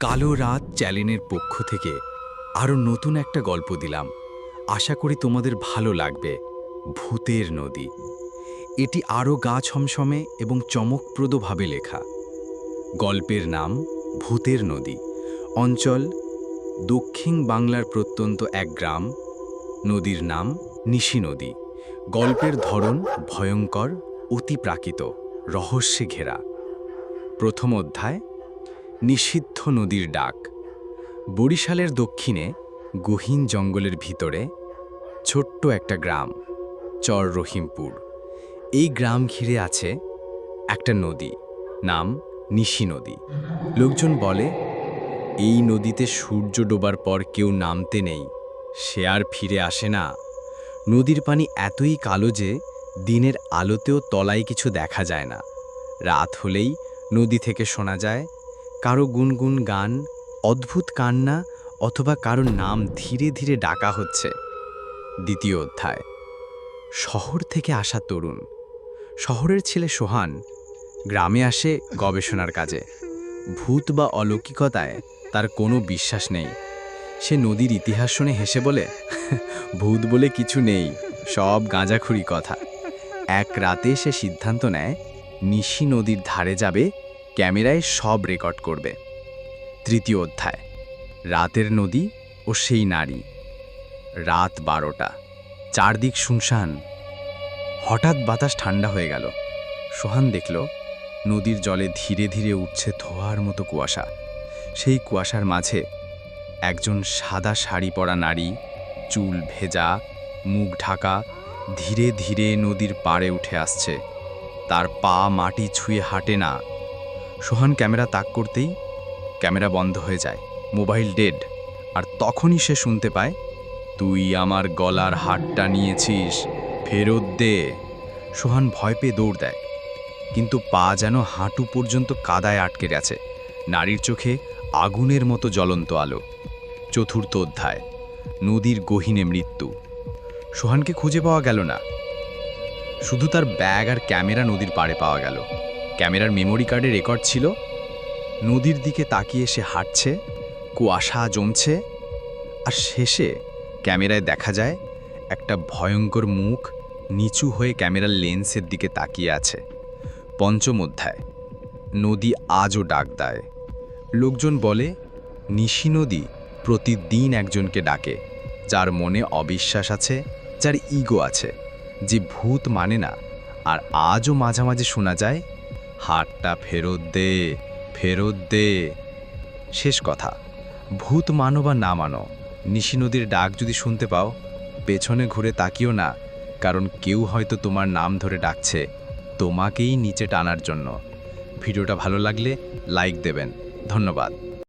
কালো রাত চ্যানেলের পক্ষ থেকে আরও নতুন একটা গল্প দিলাম। আশা করি তোমাদের ভালো লাগবে। ভূতের নদী। এটি আরও গা ছমছমে এবং চমকপ্রদভাবে লেখা। গল্পের নাম ভূতের নদী। অঞ্চল দক্ষিণ বাংলার প্রত্যন্ত এক গ্রাম। নদীর নাম নিশি নদী। গল্পের ধরন ভয়ঙ্কর, অতিপ্রাকৃত, রহস্যে ঘেরা। প্রথম অধ্যায়, নিষিদ্ধ নদীর ডাক। বরিশালের দক্ষিণে গহীন জঙ্গলের ভিতরে ছোট্ট একটা গ্রাম, চর রহিমপুর। এই গ্রাম ঘিরে আছে একটা নদী, নাম নিশি নদী। লোকজন বলে এই নদীতে সূর্য ডোবার পর কেউ নামতে নেই, সে আর ফিরে আসে না। নদীর পানি এতই কালো যে দিনের আলোতেও তলায় কিছু দেখা যায় না। রাত হলেই নদী থেকে শোনা যায় কারো গুনগুন গান, অদ্ভুত কান্না, অথবা কারো নাম ধীরে ধীরে ডাকা হচ্ছে। দ্বিতীয় অধ্যায়, শহর থেকে আসা তরুণ। শহরের ছেলে সোহান গ্রামে আসে গবেষণার কাজে। ভূত বা অলৌকিকতায় তার কোনো বিশ্বাস নেই। সে নদীর ইতিহাস শুনে হেসে বলে, ভূত বলে কিছু নেই, সব গাঁজাখুরি কথা। এক রাতে সে সিদ্ধান্ত নেয় নিশি নদীর ধারে যাবে, ক্যামেরায় সব রেকর্ড করবে। তৃতীয় অধ্যায়, রাতের নদী ও সেই নারী। রাত 12টা, চারদিক শুনশান। হঠাৎ বাতাস ঠান্ডা হয়ে গেল। সোহান দেখল নদীর জলে ধীরে ধীরে উঠছে ধোঁয়ার মতো কুয়াশা। সেই কুয়াশার মাঝে একজন সাদা শাড়ি পরা নারী, চুল ভেজা, মুখ ঢাকা, ধীরে ধীরে নদীর পাড়ে উঠে আসছে। তার পা মাটি ছুঁয়ে হাঁটে না। সোহান ক্যামেরা তাক করতেই ক্যামেরা বন্ধ হয়ে যায়, মোবাইল ডেড। আর তখনই সে শুনতে পায়, তুই আমার গলার হারটা নিয়েছিস, ফেরত দে। সোহান ভয় পেয়ে দৌড় দেয়, কিন্তু পা যেন হাঁটু পর্যন্ত কাদায় আটকে গেছে। নারীর চোখে আগুনের মতো জ্বলন্ত আলো। চতুর্থ অধ্যায়, নদীর গহীনে মৃত্যু। সোহানকে খুঁজে পাওয়া গেল না, শুধু তার ব্যাগ আর ক্যামেরা নদীর পাড়ে পাওয়া গেল। ক্যামেরার মেমোরি কার্ডে রেকর্ড ছিল, নদীর দিকে তাকিয়ে সে হাঁটছে, কুয়াশা জমছে, আর শেষে ক্যামেরায় দেখা যায় একটা ভয়ঙ্কর মুখ নিচু হয়ে ক্যামেরার লেন্সের দিকে তাকিয়ে আছে। পঞ্চম অধ্যায়, নদী আজও ডাক দেয়। লোকজন বলে নিশি নদী প্রতিদিন একজনকে ডাকে, যার মনে অবিশ্বাস আছে, যার ইগো আছে, যে ভূত মানে না। আর আজও মাঝামাঝি শোনা যায়, হাতটা ফেরত দে, ফেরত দে। শেষ কথা, ভূত মানো বা না মানো, নিশি নদীর ডাক যদি শুনতে পাও, পেছনে ঘুরে তাকিও না, কারণ কেউ হয়তো তোমার নাম ধরে ডাকছে, তোমাকেই নিচে টানার জন্য। ভিডিওটা ভালো লাগলে লাইক দেবেন। ধন্যবাদ।